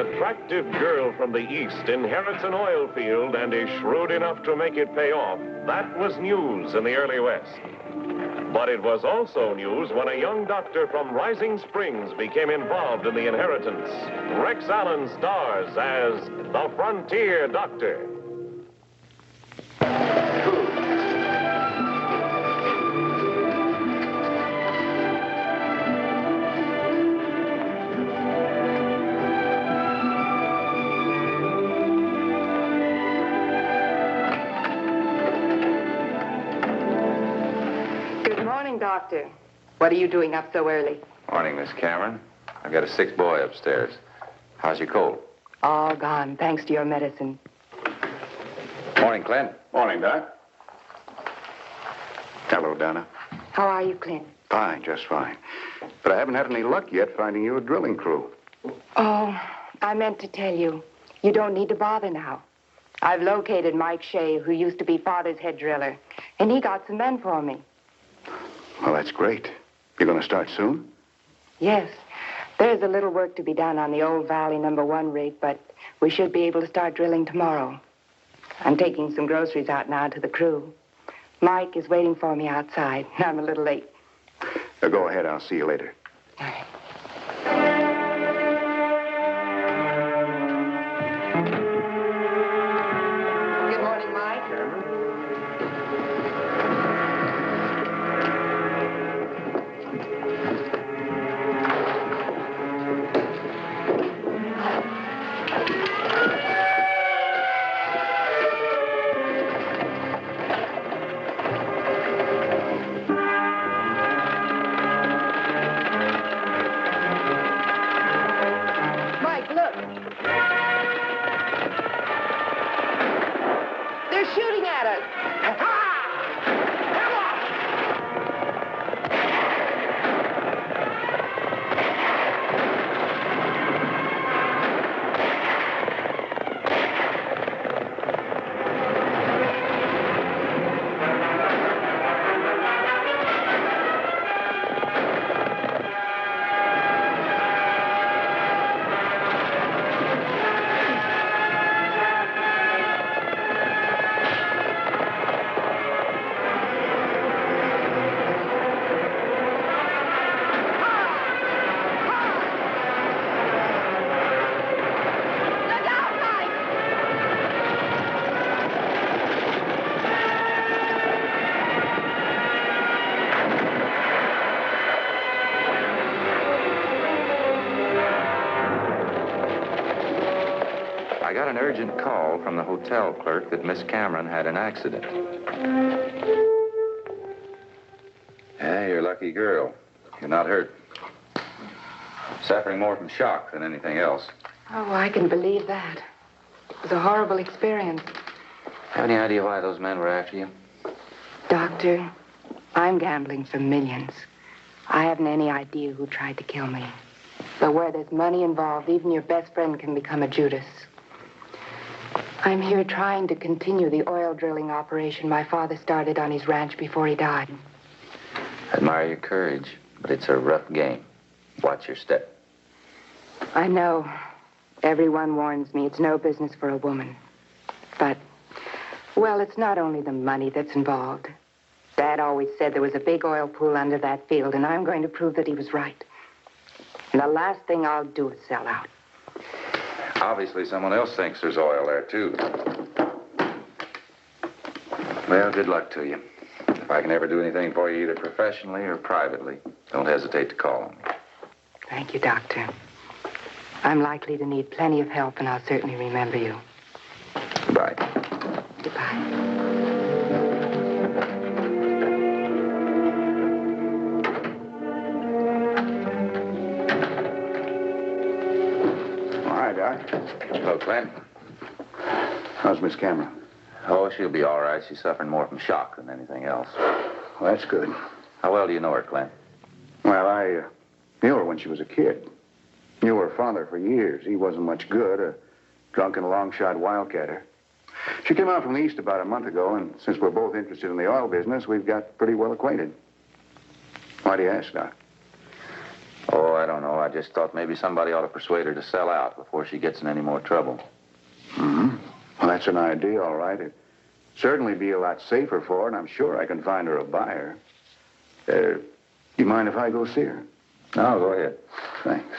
attractive girl from the East inherits an oil field and is shrewd enough to make it pay off, that was news in the early West. But it was also news when a young doctor from Rising Springs became involved in the inheritance. Rex Allen stars as the Frontier Doctor. Doctor, what are you doing up so early? Morning, Miss Cameron. I've got a sick boy upstairs. How's your cold? All gone, thanks to your medicine. Morning, Clint. Morning, Doc. Hello, Donna. How are you, Clint? Fine, just fine. But I haven't had any luck yet finding you a drilling crew. Oh, I meant to tell you. You don't need to bother now. I've located Mike Shea, who used to be Father's head driller, and he got some men for me. Well, that's great. You're going to start soon? Yes. There's a little work to be done on the old Valley #1 rig, but we should be able to start drilling tomorrow. I'm taking some groceries out now to the crew. Mike is waiting for me outside. I'm a little late. Go ahead. I'll see you later. All right. Good morning, Mike. Shooting at us. I got an urgent call from the hotel clerk that Miss Cameron had an accident. Yeah, you're a lucky girl. You're not hurt. Suffering more from shock than anything else. Oh, I can believe that. It was a horrible experience. Have any idea why those men were after you? Doctor, I'm gambling for millions. I haven't any idea who tried to kill me. But where there's money involved, even your best friend can become a Judas. I'm here trying to continue the oil drilling operation my father started on his ranch before he died. I admire your courage, but it's a rough game. Watch your step. I know. Everyone warns me it's no business for a woman. But, well, it's not only the money that's involved. Dad always said there was a big oil pool under that field, and I'm going to prove that he was right. And the last thing I'll do is sell out. Obviously, someone else thinks there's oil there, too. Well, good luck to you. If I can ever do anything for you, either professionally or privately, don't hesitate to call on me. Thank you, Doctor. I'm likely to need plenty of help, and I'll certainly remember you. Goodbye. Goodbye. Doc. Hello, Clint. How's Miss Cameron? Oh, she'll be all right. She's suffering more from shock than anything else. Well, that's good. How well do you know her, Clint? Well, I knew her when she was a kid. Knew her father for years. He wasn't much good, a drunken, long-shot wildcatter. She came out from the East about a month ago, and since we're both interested in the oil business, we've got pretty well acquainted. Why do you ask, Doc? Oh, I don't know. I just thought maybe somebody ought to persuade her to sell out before she gets in any more trouble. Mm-hmm. Well, that's an idea, all right. It'd certainly be a lot safer for her, and I'm sure I can find her a buyer. You mind if I go see her? No, go ahead. Thanks.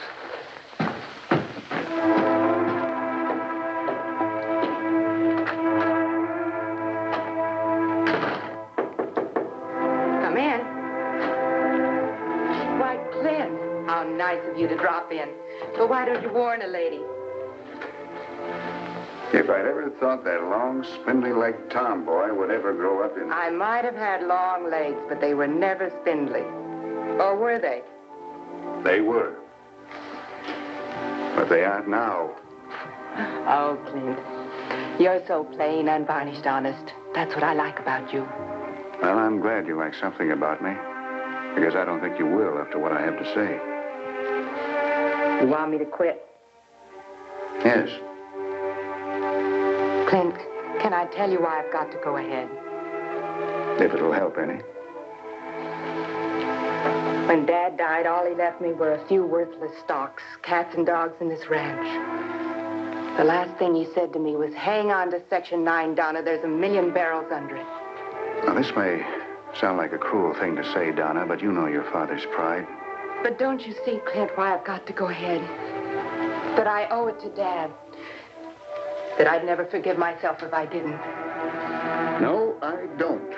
Come in. Why, Clint, how nice of you to drop in. But why don't you warn a lady? If I'd ever thought that long, spindly-legged tomboy would ever grow up in... I might have had long legs, but they were never spindly. Or were they? They were. But they aren't now. Oh, Clint, you're so plain, unvarnished honest. That's what I like about you. Well, I'm glad you like something about me, because I don't think you will after what I have to say. You want me to quit? Yes. Clint, can I tell you why I've got to go ahead? If it'll help any. When Dad died, all he left me were a few worthless stocks, cats and dogs in this ranch. The last thing he said to me was, hang on to Section 9, Donna. There's 1,000,000 barrels under it. Now, this may sound like a cruel thing to say, Donna, but you know your father's pride. But don't you see, Clint, why I've got to go ahead? That I owe it to Dad. That I'd never forgive myself if I didn't. No, I don't.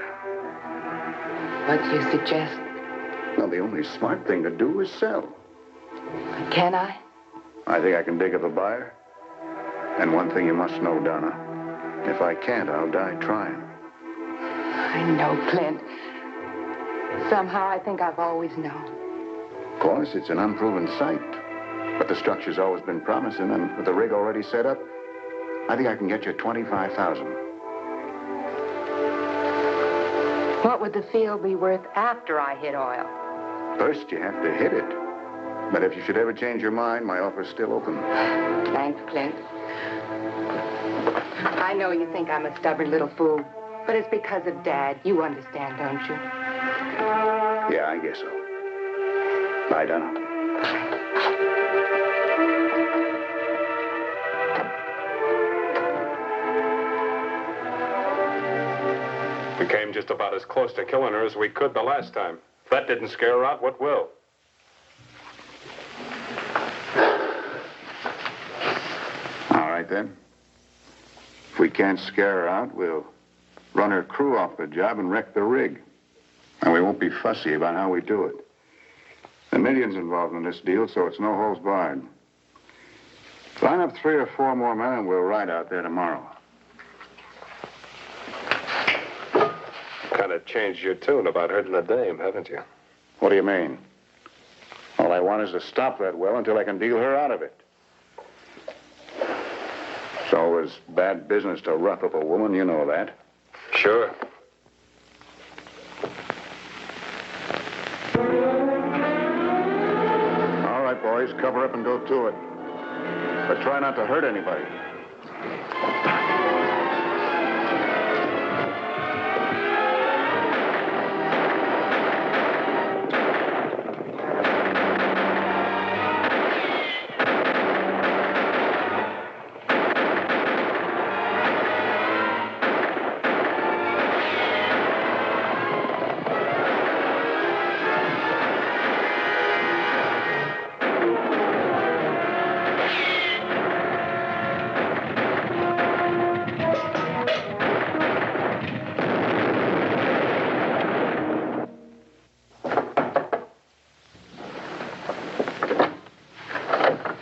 What do you suggest? Well, the only smart thing to do is sell. Can I? I think I can dig up a buyer. And one thing you must know, Donna. If I can't, I'll die trying. I know, Clint. Somehow I think I've always known. Of course, it's an unproven site. But the structure's always been promising, and with the rig already set up, I think I can get you $25,000. What would the field be worth after I hit oil? First, you have to hit it. But if you should ever change your mind, my offer's still open. Thanks, Clint. I know you think I'm a stubborn little fool, but it's because of Dad. You understand, don't you? Yeah, I guess so. Bye, Donna. We came just about as close to killing her as we could the last time. If that didn't scare her out, what will? All right, then. If we can't scare her out, we'll run her crew off the job and wreck the rig. And we won't be fussy about how we do it. The millions involved in this deal, so it's no holds barred. Line up 3 or 4 more men and we'll ride out there tomorrow. Kind of changed your tune about hurting the dame, haven't you? What do you mean? All I want is to stop that well until I can deal her out of it. It's always bad business to rough up a woman, you know that. Sure. All right, boys, cover up and go to it. But try not to hurt anybody.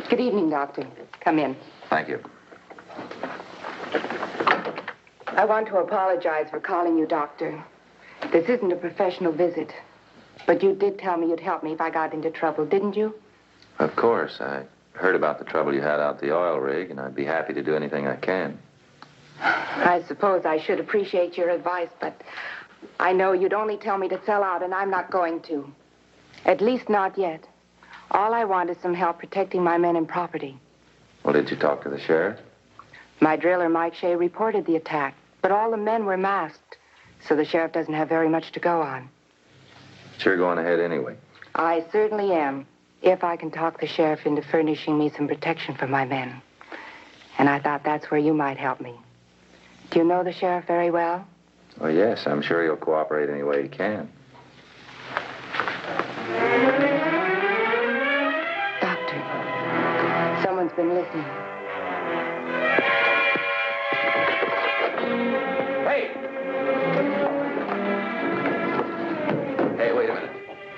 Good evening, Doctor. Come in. Thank you. I want to apologize for calling you doctor. This isn't a professional visit. But you did tell me you'd help me if I got into trouble, didn't you? Of course. I heard about the trouble you had out the oil rig, and I'd be happy to do anything I can. I suppose I should appreciate your advice, but I know you'd only tell me to sell out, and I'm not going to. At least not yet. All I want is some help protecting my men and property. Well, did you talk to the sheriff? My driller, Mike Shea, reported the attack, but all the men were masked, so the sheriff doesn't have very much to go on. Sure going ahead anyway. I certainly am, if I can talk the sheriff into furnishing me some protection for my men. And I thought that's where you might help me. Do you know the sheriff very well? Well, yes, I'm sure he'll cooperate any way he can. Doctor, someone's been listening. Hey! Hey, wait a minute.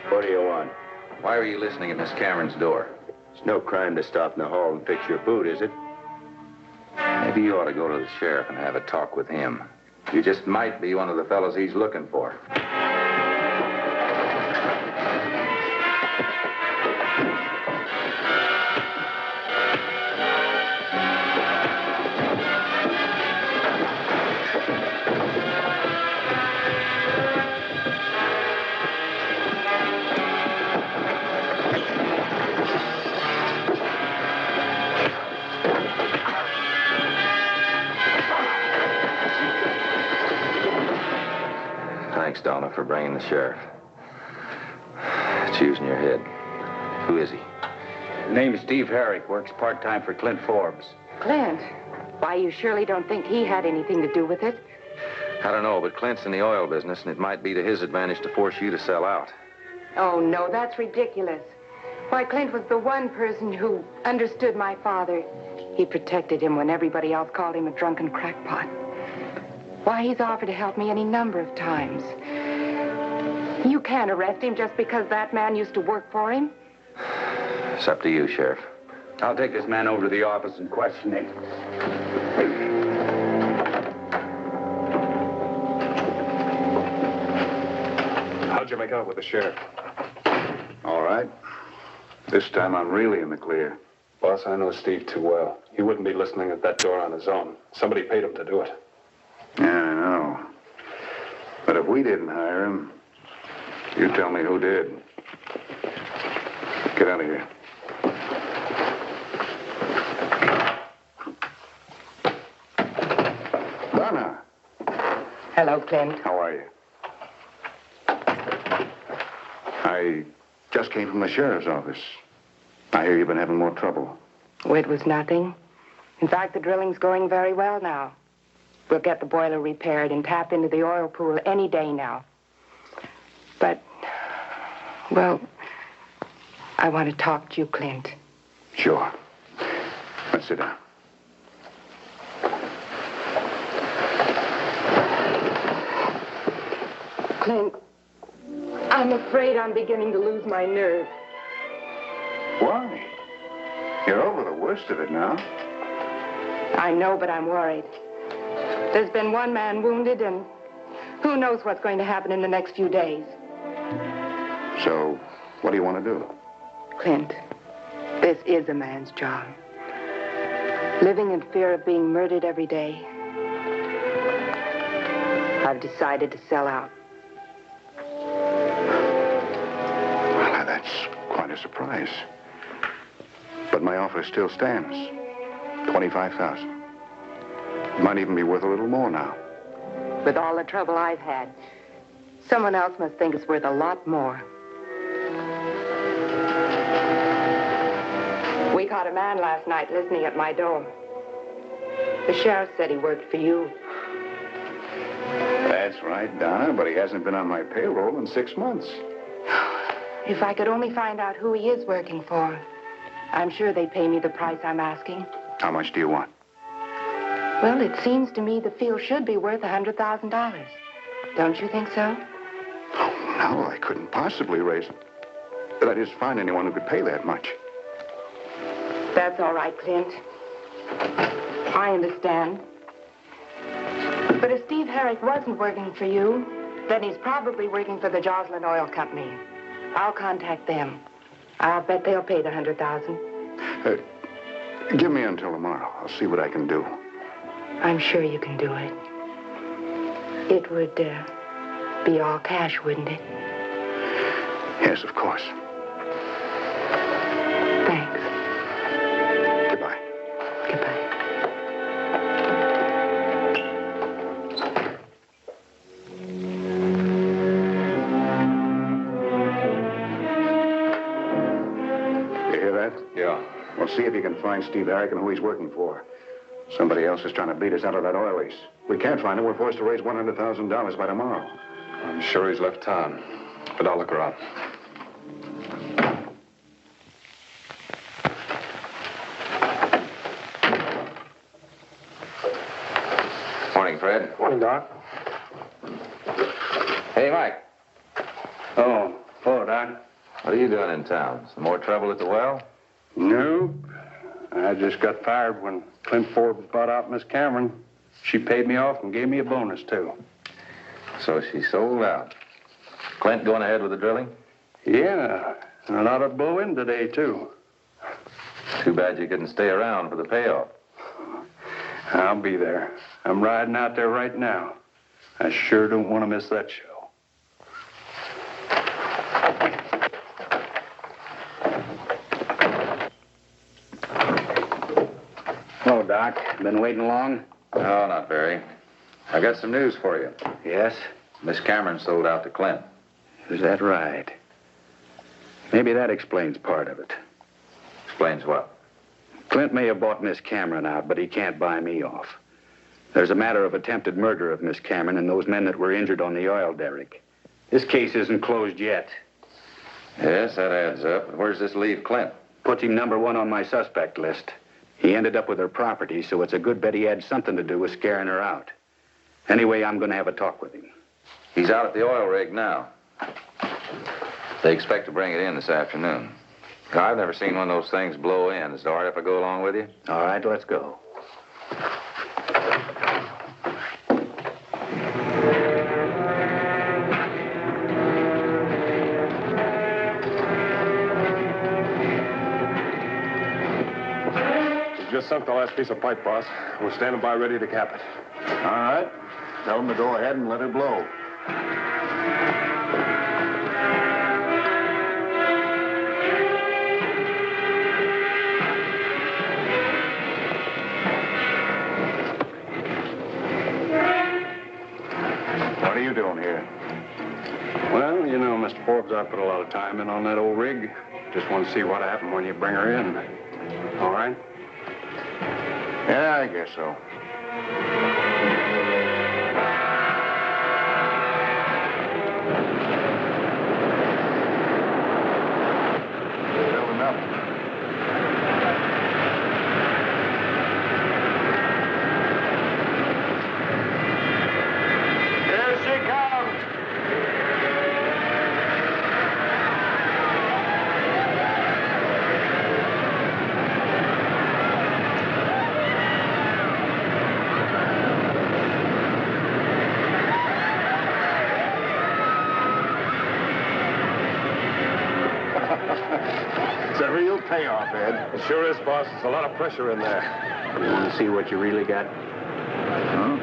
What do you want? Why were you listening at Miss Cameron's door? It's no crime to stop in the hall and fix your boot, is it? Maybe you ought to go to the sheriff and have a talk with him. You just might be one of the fellows he's looking for. Thanks, Donna, for bringing the sheriff. It's using your head. Who is he? His name's Steve Herrick. Works part-time for Clint Forbes. Clint? Why, you surely don't think he had anything to do with it? I don't know, but Clint's in the oil business, and it might be to his advantage to force you to sell out. Oh, no, that's ridiculous. Why, Clint was the one person who understood my father. He protected him when everybody else called him a drunken crackpot. Why, he's offered to help me any number of times. You can't arrest him just because that man used to work for him. It's up to you, Sheriff. I'll take this man over to the office and question him. How'd you make out with the sheriff? All right. This time I'm really in the clear. Boss, I know Steve too well. He wouldn't be listening at that door on his own. Somebody paid him to do it. Yeah, I know. But if we didn't hire him, you tell me who did. Get out of here. Donna. Hello, Clint. How are you? I just came from the sheriff's office. I hear you've been having more trouble. Oh, it was nothing. In fact, the drilling's going very well now. We'll get the boiler repaired and tap into the oil pool any day now. But, well, I want to talk to you, Clint. Sure. Let's sit down. Clint, I'm afraid I'm beginning to lose my nerve. Why? You're over the worst of it now. I know, but I'm worried. There's been one man wounded, and who knows what's going to happen in the next few days. So, what do you want to do? Clint, this is a man's job. Living in fear of being murdered every day. I've decided to sell out. Well, that's quite a surprise. But my offer still stands. $25,000. It might even be worth a little more now. With all the trouble I've had, someone else must think it's worth a lot more. We caught a man last night listening at my door. The sheriff said he worked for you. That's right, Donna, but he hasn't been on my payroll in 6 months. If I could only find out who he is working for, I'm sure they'd pay me the price I'm asking. How much do you want? Well, it seems to me the field should be worth $100,000. Don't you think so? Oh, no, I couldn't possibly raise it. But I just find anyone who could pay that much. That's all right, Clint. I understand. But if Steve Herrick wasn't working for you, then he's probably working for the Joslin Oil Company. I'll contact them. I'll bet they'll pay the $100,000. Give me until tomorrow. I'll see what I can do. I'm sure you can do it. It would be all cash, wouldn't it? Yes, of course. Thanks. Goodbye. Goodbye. Well, see if you can find Steve Herrick and who he's working for. Somebody else is trying to beat us out of that oil lease. We can't find him. We're forced to raise $100,000 by tomorrow. I'm sure he's left town, but I'll look around. Morning, Fred. Morning, Doc. Hey, Mike. Oh, hello, Doc. What are you doing in town? Some more trouble at the well? Nope. I just got fired when Clint Forbes bought out Miss Cameron. She paid me off and gave me a bonus, too. So she sold out. Clint going ahead with the drilling? Yeah, and it ought to blow in today, too. Too bad you couldn't stay around for the payoff. I'll be there. I'm riding out there right now. I sure don't want to miss that show. Hello, Doc. Been waiting long? No, not very. I got some news for you. Yes? Miss Cameron sold out to Clint. Is that right? Maybe that explains part of it. Explains what? Clint may have bought Miss Cameron out, but he can't buy me off. There's a matter of attempted murder of Miss Cameron and those men that were injured on the oil derrick. This case isn't closed yet. Yes, that adds up. But where's this leave Clint? Puts him number one on my suspect list. He ended up with her property, so it's a good bet he had something to do with scaring her out. Anyway, I'm going to have a talk with him. He's out at the oil rig now. They expect to bring it in this afternoon. I've never seen one of those things blow in. Is it all right if I go along with you? All right, let's go. We just sunk the last piece of pipe, boss. We're standing by ready to cap it. All right. Tell them to go ahead and let it blow. What are you doing here? Well, you know, Mr. Forbes, I put a lot of time in on that old rig. Just want to see what happened when you bring her in. All right? Yeah, I guess so. Filling up. Here she comes. It's a real payoff, Ed. It sure is, boss. There's a lot of pressure in there. You want to see what you really got? Huh?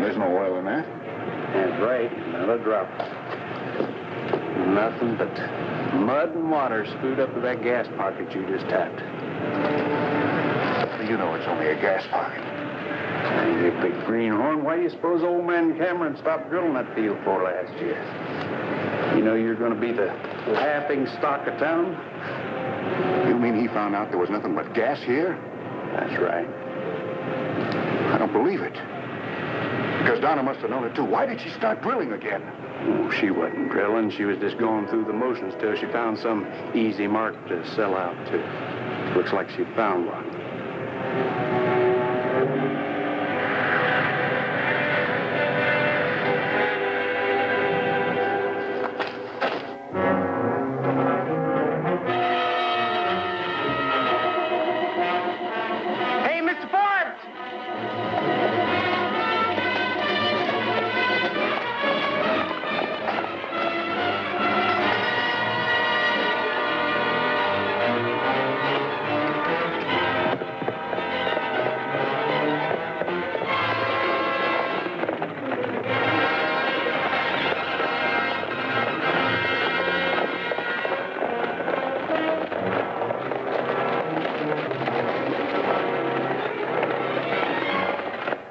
There's no oil in that. That's right. Not a drop. Nothing but mud and water spewed up to that gas pocket you just tapped. You know it's only a gas pocket. You big greenhorn, why do you suppose old man Cameron stopped drilling that field for last year? You know you're going to be the laughing stock of town? You mean he found out there was nothing but gas here? That's right. I don't believe it. Because Donna must have known it too. Why did she start drilling again? Oh, she wasn't drilling. She was just going through the motions till she found some easy mark to sell out to. Looks like she found one. Hey, Mr. Forbes!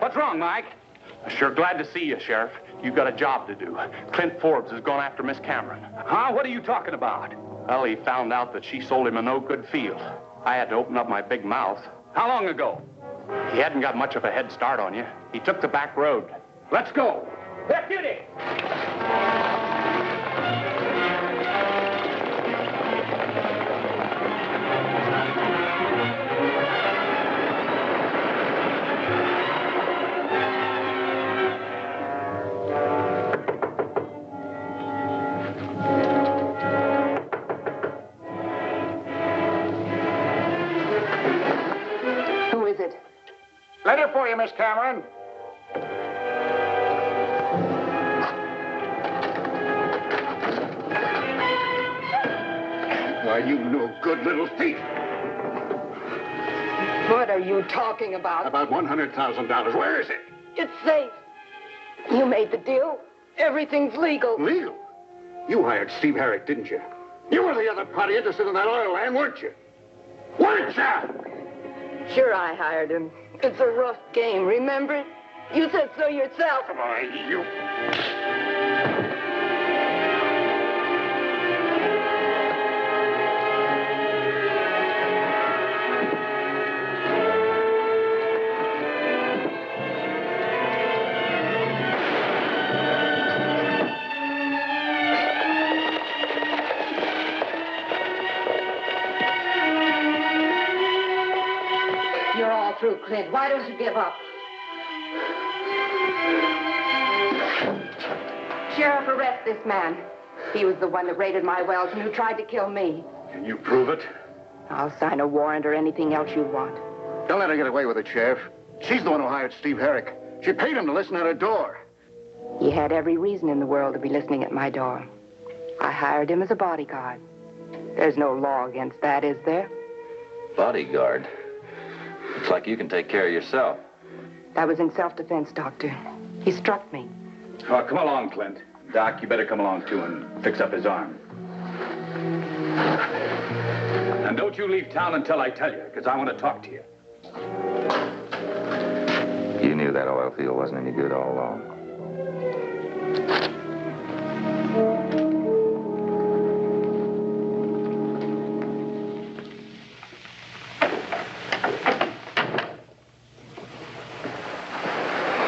What's wrong, Mike? Sure glad to see you, Sheriff. You've got a job to do. Clint Forbes has gone after Miss Cameron. Huh? What are you talking about? Well, he found out that she sold him a no-good field. I had to open up my big mouth. How long ago? He hadn't got much of a head start on you. He took the back road. Let's go. Deputy! Who is it? Letter for you, Miss Cameron. Why, you no good little thief. What are you talking about? About $100,000. Where is it? It's safe. You made the deal. Everything's legal. Legal? You hired Steve Herrick, didn't you? You were the other party interested in that oil land, weren't you? Weren't you? Sure, I hired him. It's a rough game, remember? You said so yourself. Why, you... You're all through, Clint. Why don't you give up? Sheriff, arrest this man. He was the one that raided my wells and who tried to kill me. Can you prove it? I'll sign a warrant or anything else you want. Don't let her get away with it, Sheriff. She's the one who hired Steve Herrick. She paid him to listen at her door. He had every reason in the world to be listening at my door. I hired him as a bodyguard. There's no law against that, is there? Bodyguard? Looks like you can take care of yourself. That was in self-defense, Doctor. He struck me. Oh, come along, Clint. Doc, you better come along, too, and fix up his arm. And don't you leave town until I tell you, because I want to talk to you. You knew that oil field wasn't any good all along.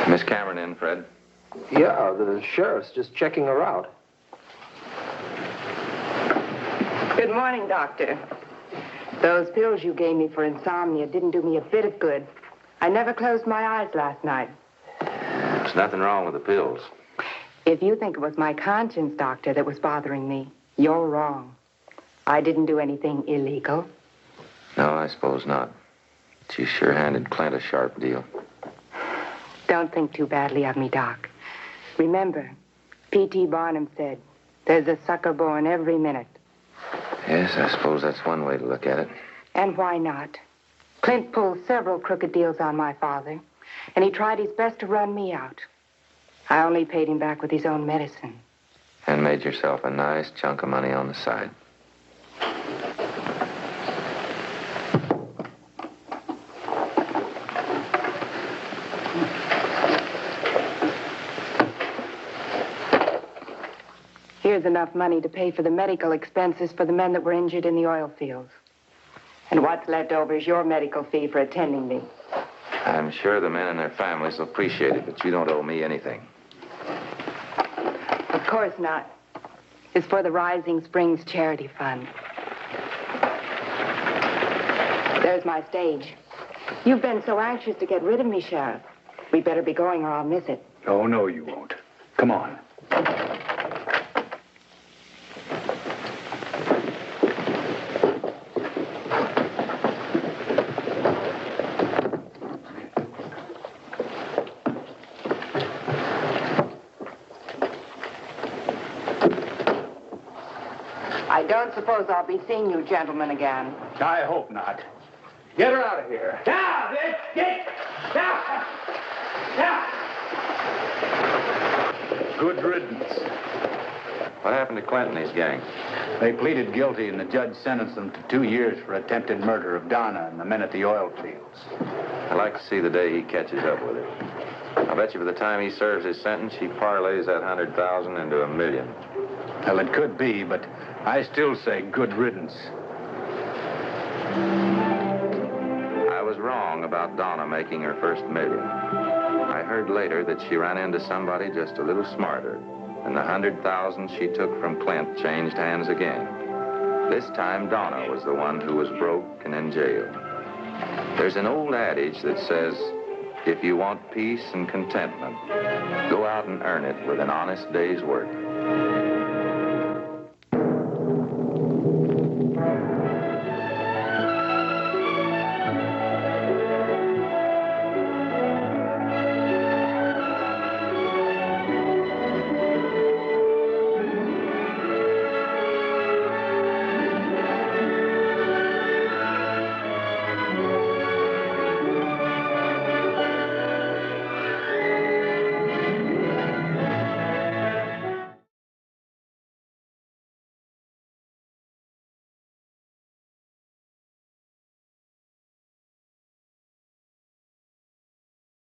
Miss Cameron in, Fred? Yeah, the sheriff's just checking her out. Good morning, Doctor. Those pills you gave me for insomnia didn't do me a bit of good. I never closed my eyes last night. There's nothing wrong with the pills. If you think it was my conscience, Doctor, that was bothering me, you're wrong. I didn't do anything illegal. No, I suppose not. She sure handed Clint a sharp deal. Don't think too badly of me, Doc. Remember, P.T. Barnum said, there's a sucker born every minute. Yes, I suppose that's one way to look at it. And why not? Clint pulled several crooked deals on my father, and he tried his best to run me out. I only paid him back with his own medicine. And made yourself a nice chunk of money on the side. Here's enough money to pay for the medical expenses for the men that were injured in the oil fields. And what's left over is your medical fee for attending me. I'm sure the men and their families will appreciate it, but you don't owe me anything. Of course not. It's for the Rising Springs Charity Fund. There's my stage. You've been so anxious to get rid of me, Sheriff. We better be going or I'll miss it. Oh, no, you won't. Come on. I don't suppose I'll be seeing you gentlemen again. I hope not. Get her out of here. Down! Get! Down! Down! Good riddance. What happened to Clint and his gang? They pleaded guilty, and the judge sentenced them to 2 years for attempted murder of Donna and the men at the oil fields. I'd like to see the day he catches up with her. I bet you by the time he serves his sentence, he parlays that 100,000 into $1 million. Well, it could be, but I still say good riddance. I was wrong about Donna making her first $1 million. I heard later that she ran into somebody just a little smarter, and the 100,000 she took from Clint changed hands again. This time, Donna was the one who was broke and in jail. There's an old adage that says, if you want peace and contentment, go out and earn it with an honest day's work.